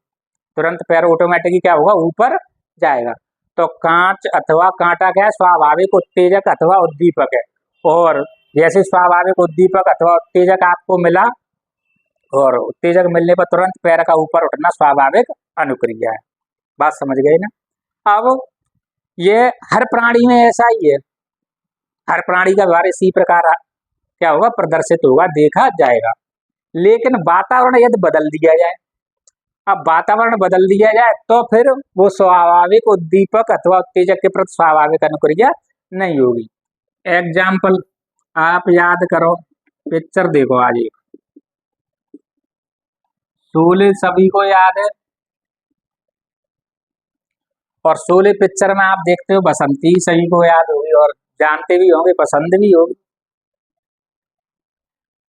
तुरंत पैर ऑटोमेटिक ही क्या होगा, ऊपर जाएगा। तो कांच अथवा कांटा क्या है, स्वाभाविक उत्तेजक अथवा उद्दीपक है। और जैसे स्वाभाविक उद्दीपक अथवा उत्तेजक आपको मिला, और उत्तेजक मिलने पर तुरंत पैर का ऊपर उठना स्वाभाविक अनुक्रिया है। बात समझ गए ना। अब ये हर प्राणी में ऐसा ही है, हर प्राणी का व्यवहार इसी प्रकार क्या होगा, प्रदर्शित होगा, देखा जाएगा। लेकिन वातावरण यदि बदल दिया जाए, अब वातावरण बदल दिया जाए तो फिर वो स्वाभाविक उद्दीपक अथवा उत्तेजक के प्रति स्वाभाविक अनुक्रिया नहीं होगी। एग्जाम्पल आप याद करो, पिक्चर देखो आज एक, शोले सभी को याद है, और शोले पिक्चर में आप देखते हो बसंती सभी को याद होगी और जानते भी होंगे, पसंद भी होगी।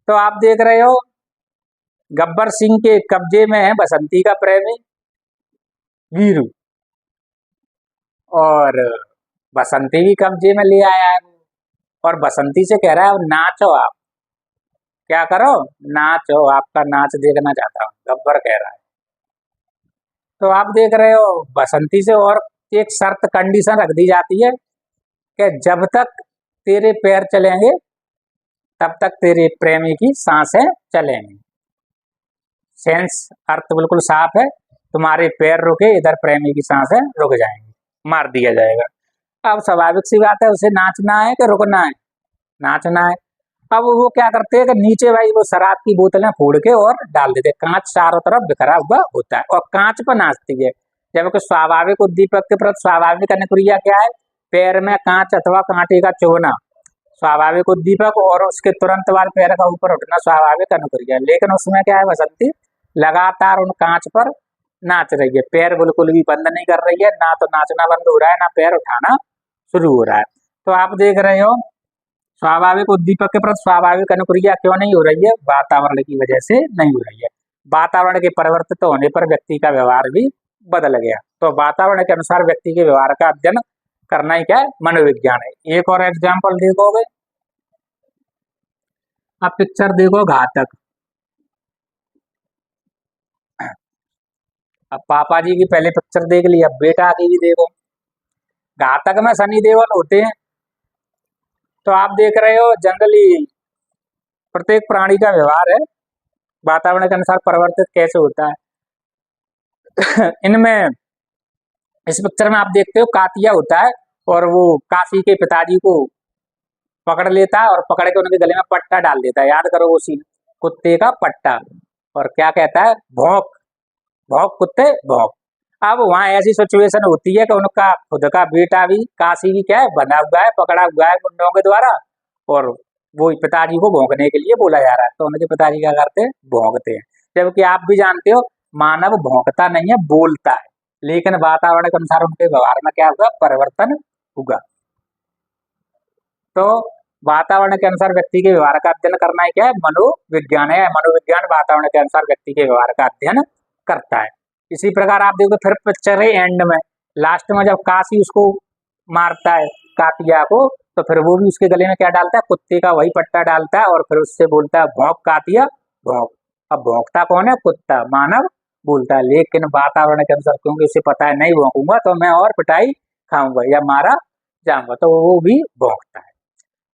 तो आप देख रहे हो गब्बर सिंह के कब्जे में है बसंती का प्रेमी वीरू, और बसंती भी कब्जे में ले आया है, और बसंती से कह रहा है अब नाचो, आप क्या करो, नाचो, आपका नाच देखना चाहता हूँ, गब्बर कह रहा है। तो आप देख रहे हो बसंती से और एक शर्त कंडीशन रख दी जाती है कि जब तक तेरे पैर चलेंगे तब तक तेरे प्रेमी की सांसें चलेंगी। सेंस अर्थ बिल्कुल साफ है, तुम्हारे पैर रुके इधर प्रेमी की सांसें रुक जाएंगी, मार दिया जाएगा। अब स्वाभाविक सी बात है, उसे नाचना है कि रुकना है, नाचना है। अब वो क्या करते हैं कि नीचे भाई वो शराब की बोतलें फोड़ के और डाल देते, कांच चारों तरफ बिखरा हुआ होता है और कांच पर नाचती है। जबकि स्वाभाविक उद्दीपक के प्रति स्वाभाविक अनुक्रिया क्या है, पैर में कांच अथवा कांटे का चुभना स्वाभाविक उद्दीपक, और उसके तुरंत बाद पैर का ऊपर उठना स्वाभाविक अनुक्रिया। लेकिन उसमें क्या है, बसंती लगातार उन कांच पर नाच रही है, पैर बिल्कुल भी बंद नहीं कर रही है, ना तो नाचना बंद हो रहा है ना पैर उठाना शुरू हो रहा है। तो आप देख रहे हो स्वाभाविक उद्दीपक के प्रति स्वाभाविक अनुक्रिया क्यों नहीं हो रही है, वातावरण की वजह से नहीं हो रही है। वातावरण के परिवर्तित होने पर व्यक्ति का व्यवहार भी बदल गया। तो वातावरण के अनुसार व्यक्ति के व्यवहार का अध्ययन करना ही क्या है, मनोविज्ञान है। एक और एग्जाम्पल देखोगे, अब पिक्चर देखो घातक। अब पापा जी की पहले पिक्चर देख ली, अब बेटा की भी देखो। घातक में सनी देओल होते हैं। तो आप देख रहे हो जनरली प्रत्येक प्राणी का व्यवहार है वातावरण के अनुसार परिवर्तित कैसे होता है। इनमें इस पिक्चर में आप देखते हो कातिया होता है, और वो काशी के पिताजी को पकड़ लेता है और पकड़ के उनके गले में पट्टा डाल देता है। याद करो वो सीन, कुत्ते का पट्टा, और क्या कहता है, भौंक भौंक कुत्ते भौंक। अब वहां ऐसी सिचुएशन होती है कि उनका खुद का बेटा भी काशी भी क्या है, बंधा हुआ है, पकड़ा हुआ है गुंडों के द्वारा, और वो पिताजी को भौंकने के लिए बोला जा रहा है। तो उनके पिताजी क्या करते हैं, भौंकते हैं। जबकि आप भी जानते हो मानव भौंकता नहीं है, बोलता है, लेकिन वातावरण के अनुसार उनके व्यवहार में क्या होगा, परिवर्तन होगा। तो वातावरण के अनुसार व्यक्ति के व्यवहार का अध्ययन करना है क्या है, मनोविज्ञान है। मनोविज्ञान वातावरण के अनुसार व्यक्ति के व्यवहार का अध्ययन करता है। इसी प्रकार आप देखो फिर पिक्चर है एंड में, लास्ट में जब काशी उसको मारता है कातिया को, तो फिर वो भी उसके गले में क्या डालता है, कुत्ते का वही पट्टा डालता है, और फिर उससे बोलता है भौंक कातिया भौंक। अब भौंकता कौन है, कुत्ता, मानव बोलता है। लेकिन वातावरण के अनुसार क्योंकि उसे पता है नहीं भौंकूंगा तो मैं और पिटाई खाऊंगा या मारा जाऊंगा, तो वो भी भौंकता है।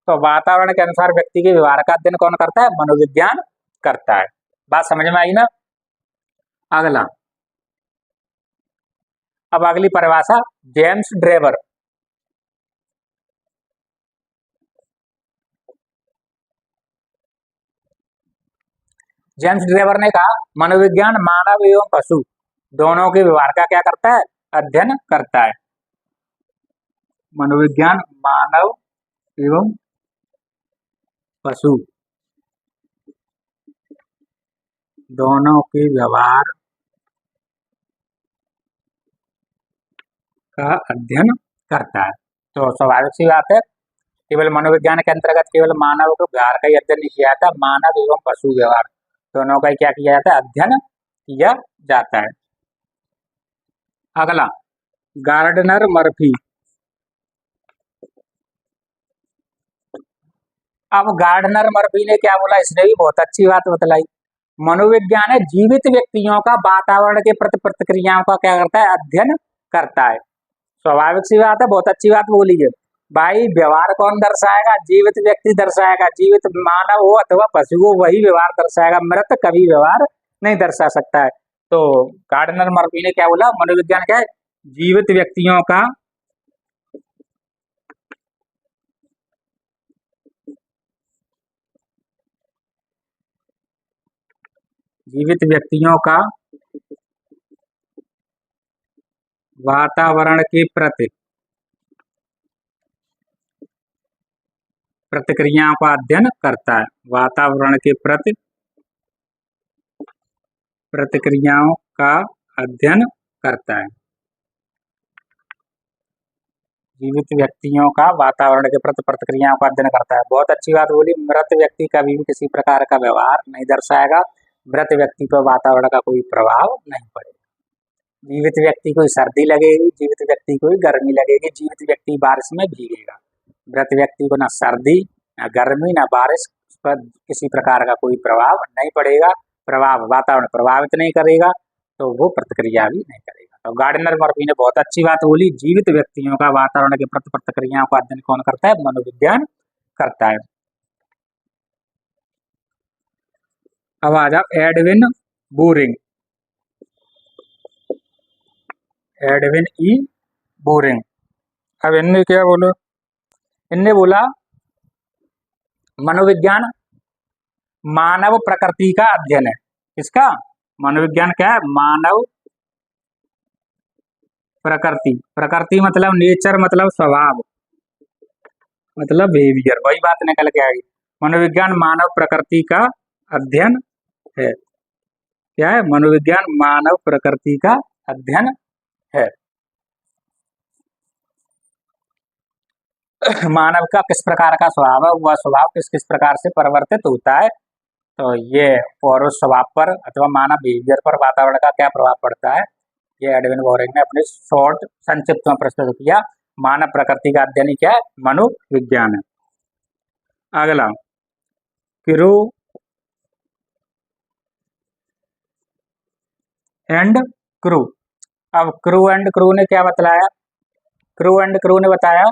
तो वातावरण के अनुसार व्यक्ति के व्यवहार का अध्ययन कौन करता है, मनोविज्ञान करता है। बात समझ में आई ना। अगला, अब अगली परिभाषा जेम्स ड्रेवर। जेम्स ड्रेवर ने कहा मनोविज्ञान मानव एवं पशु दोनों के व्यवहार का क्या करता है, अध्ययन करता है। मनोविज्ञान मानव एवं पशु दोनों के व्यवहार का अध्ययन करता है। तो स्वाभाविक सी बात है, केवल मनोविज्ञान के अंतर्गत केवल मानव के व्यवहार का ही अध्ययन नहीं किया जाता, मानव एवं पशु व्यवहार दोनों का क्या किया जाता है, अध्ययन किया जाता है। अगला, गार्डनर मर्फी। अब गार्डनर मर्फी ने क्या बोला, इसने भी बहुत अच्छी बात बतलाई। मनोविज्ञान है जीवित व्यक्तियों का वातावरण के प्रति प्रतिक्रियाओं का क्या करता है, अध्ययन करता है। स्वाभाविक सी बात है, बहुत अच्छी बात बोली है भाई। व्यवहार कौन दर्शाएगा, जीवित व्यक्ति दर्शाएगा, जीवित मानव हो अथवा पशु हो वही व्यवहार दर्शाएगा, मृत कभी व्यवहार नहीं दर्शा सकता है। तो गार्डनर मर्फी ने क्या बोला, मनोविज्ञान क्या है, जीवित व्यक्तियों का वातावरण के प्रति प्रतिक्रियाओं का अध्ययन करता है। वातावरण के प्रति प्रतिक्रियाओं का अध्ययन करता है। जीवित व्यक्तियों का वातावरण के प्रति प्रतिक्रियाओं का अध्ययन करता है। बहुत अच्छी बात बोली। मृत व्यक्ति कभी भी किसी प्रकार का व्यवहार नहीं दर्शाएगा, मृत व्यक्ति पर वातावरण का कोई प्रभाव नहीं पड़ेगा। जीवित व्यक्ति को सर्दी लगेगी, जीवित व्यक्ति को गर्मी लगेगी, जीवित व्यक्ति बारिश में भीगेगा। मृत व्यक्ति को ना सर्दी, ना गर्मी, ना बारिश पर किसी प्रकार का कोई प्रभाव नहीं पड़ेगा। वातावरण प्रभावित नहीं करेगा तो वो प्रतिक्रिया भी नहीं करेगा। तो गार्डनर मर्फी ने बहुत अच्छी बात बोली, जीवित व्यक्तियों का वातावरण के प्रति प्रतिक्रियाओं का अध्ययन कौन करता है, मनोविज्ञान करता है। अब आ जाओ एडविन बोरिंग। एडविन ई बोरिंग। अब इनने क्या बोला, इनने बोला मनोविज्ञान मानव प्रकृति का अध्ययन है। इसका मनोविज्ञान क्या है, मानव प्रकृति। प्रकृति मतलब नेचर, मतलब स्वभाव, मतलब बिहेवियर, वही बात निकल के आएगी। मनोविज्ञान मानव प्रकृति का अध्ययन है। क्या है, मनोविज्ञान मानव प्रकृति का अध्ययन है। मानव का किस प्रकार का स्वभाव है, वह स्वभाव किस किस प्रकार से परिवर्तित होता है। तो ये और उस स्वभाव पर अथवा मानव बिहेवियर पर वातावरण का क्या प्रभाव पड़ता है, ये एडविन बोरिंग ने अपने शॉर्ट संक्षिप्त में प्रस्तुत किया। मानव प्रकृति का अध्ययन ही क्या है, मनोविज्ञान है। अगला क्रू एंड क्रू। अब क्रू एंड क्रू ने क्या बतलाया, क्रू एंड क्रू ने बताया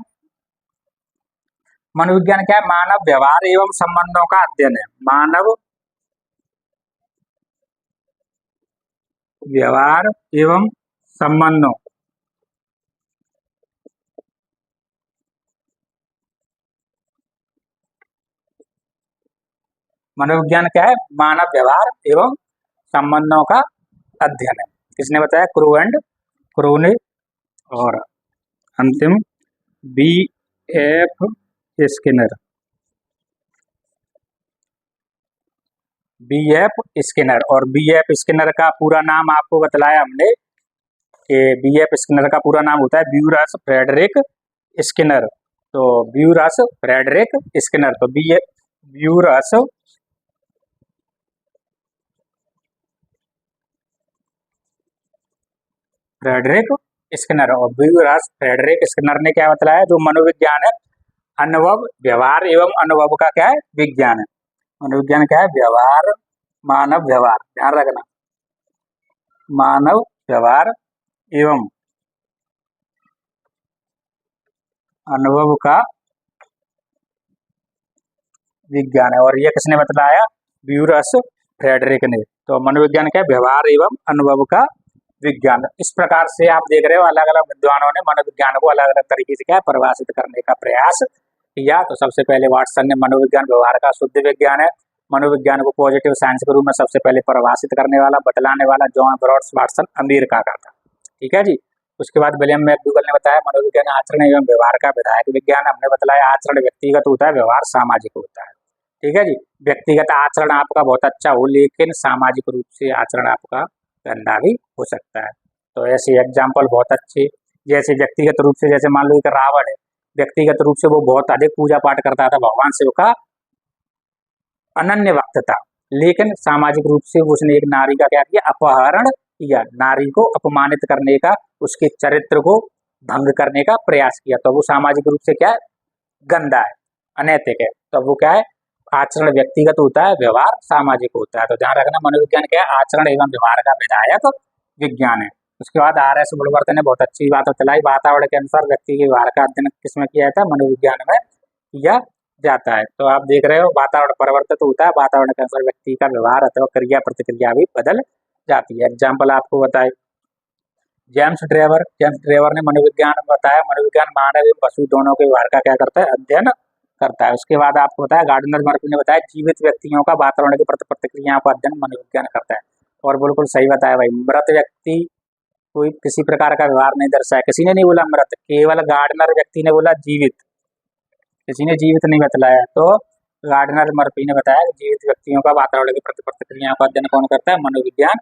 मनोविज्ञान क्या है, मानव व्यवहार एवं संबंधों का अध्ययन है। मानव व्यवहार एवं संबंधों मनोविज्ञान क्या है, मानव व्यवहार एवं संबंधों का अध्ययन है। किसने बताया, क्रू एंड क्रू ने। और अंतिम B F Skinner. B F Skinner, और बी एफ स्किनर का पूरा नाम आपको बतलाया हमने कि बी एफ स्किनर का पूरा नाम होता है ब्यूरस फ्रेडरिक स्किनर। तो ब्यूरस फ्रेडरिक स्किनर, तो बी एफ ब्यूरस फ्रेडरिक स्किनर। और ब्यूरस फ्रेडरिक स्किनर ने क्या बतलाया, जो मनोविज्ञान है अनुभव व्यवहार एवं अनुभव का क्या है, विज्ञान है। मनोविज्ञान क्या है, व्यवहार, मानव व्यवहार, ध्यान रखना, मानव व्यवहार एवं अनुभव का विज्ञान है। और यह किसने बतलाया, ब्यूरस फ्रेडरिक ने। तो मनोविज्ञान क्या है, व्यवहार एवं अनुभव का विज्ञान। इस प्रकार से आप देख रहे हो अलग अलग विद्वानों ने मनोविज्ञान को अलग अलग तरीके से क्या परिभाषित करने का प्रयास किया। तो सबसे पहले वाटसन ने मनोविज्ञान व्यवहार का शुद्ध विज्ञान है। मनोविज्ञान को पॉजिटिव साइंस के रूप में सबसे पहले परिभाषित करने वाला, बतलाने वाला जॉन ब्रॉड्स वाटसन अमेरिका का था। ठीक है जी। उसके बाद विलियम मैकडूगल ने बताया मनोविज्ञान आचरण एवं व्यवहार का विधायक विज्ञान। हमने बताया आचरण व्यक्तिगत होता है, व्यवहार सामाजिक होता है। ठीक है जी। व्यक्तिगत आचरण आपका बहुत अच्छा हो, लेकिन सामाजिक रूप से आचरण आपका गंदा भी हो सकता है। तो ऐसे एग्जाम्पल बहुत अच्छे, जैसे व्यक्तिगत रूप से, जैसे मान लो एक रावण है, व्यक्तिगत रूप से वो बहुत अधिक पूजा पाठ करता था, भगवान शिव का अनन्य भक्त था, लेकिन सामाजिक रूप से उसने एक नारी का क्या किया, अपहरण किया, नारी को अपमानित करने का, उसके चरित्र को भंग करने का प्रयास किया। तो वो सामाजिक रूप से क्या है, गंदा है, अनैतिक है। तो वो क्या है, आचरण व्यक्तिगत होता है, व्यवहार सामाजिक होता है। तो ध्यान रखना मनोविज्ञान क्या है, आचरण एवं व्यवहार का विधायक विज्ञान है। उसके बाद RS बुलवर्तन ने बहुत अच्छी बात बताई, वातावरण के अनुसार व्यक्ति के व्यवहार का अध्ययन किसमें किया जाता है, मनोविज्ञान में किया जाता है। तो आप देख रहे हो वातावरण परिवर्तित होता है, वातावरण के अनुसार व्यक्ति का व्यवहार अथवा क्रिया प्रतिक्रिया भी बदल जाती है। एग्जाम्पल आपको बताए, जेम्स ड्रेवर ने मनोविज्ञान बताया, मनोविज्ञान मानव एवं पशु दोनों के व्यवहार का क्या करता है, अध्ययन करता है। उसके बाद आपको बताया गार्डनर मर्फी ने बताया, जीवित व्यक्तियों का वातावरण की प्रति प्रतिक्रियाओं का अध्ययन मनोविज्ञान करता है। और बिल्कुल सही बताया भाई, मृत व्यक्ति कोई किसी प्रकार का व्यवहार नहीं दर्शाया, किसी ने नहीं बोला मृत, केवल गार्डनर व्यक्ति ने बोला जीवित, किसी ने जीवित नहीं बतलाया। तो गार्डनर मर्फी ने बताया कि जीवित व्यक्तियों का वातावरण की प्रति प्रतिक्रियाओं का अध्ययन कौन करता है, मनोविज्ञान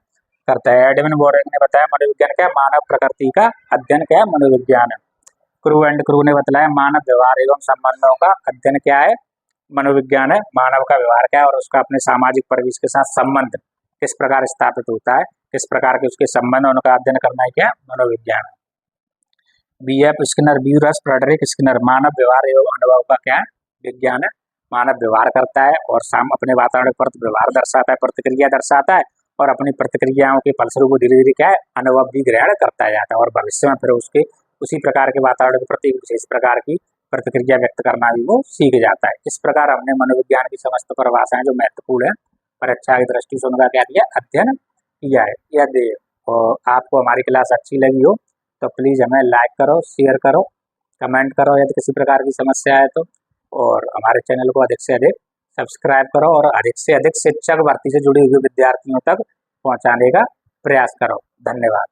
करता है। एडविन बोरेक ने बताया मनोविज्ञान क्या है, मानव प्रकृति का अध्ययन क्या है, मनोविज्ञान है। क्रू ने बतलाया मानव व्यवहार एवं संबंधों का अध्ययन क्या है, मनोविज्ञान है। मानव का व्यवहार क्या है और उसका अपने सामाजिक परिवेश के साथ संबंध किस प्रकार स्थापित होता है, किस प्रकार के उसके संबंध, उनका अध्ययन करना है क्या, मनोविज्ञान है। BF स्किनर, ब्यूरस फ्रेडरिक स्किनर, मानव व्यवहार एवं अनुभव का क्या विज्ञान है। मानव व्यवहार करता है और अपने वातावरण पर व्यवहार दर्शाता है, प्रतिक्रिया दर्शाता है, और अपनी प्रतिक्रियाओं के फलस्वरूप धीरे धीरे क्या है, अनुभव भी ग्रहण करता जाता है, और भविष्य में फिर उसके उसी प्रकार के वातावरण के प्रति विशेष प्रकार की प्रतिक्रिया व्यक्त करना भी वो सीख जाता है। इस प्रकार हमने मनोविज्ञान की समस्त परिभाषाएं जो महत्वपूर्ण है परीक्षा की दृष्टि से उनका क्या किया, अध्ययन किया है। यदि आपको हमारी क्लास अच्छी लगी हो तो प्लीज़ हमें लाइक करो, शेयर करो, कमेंट करो यदि किसी प्रकार की समस्या है तो, और हमारे चैनल को अधिक से अधिक सब्सक्राइब करो और अधिक से अधिक शिक्षक भर्ती से जुड़ी हुई विद्यार्थियों तक पहुंचाने का प्रयास करो। धन्यवाद।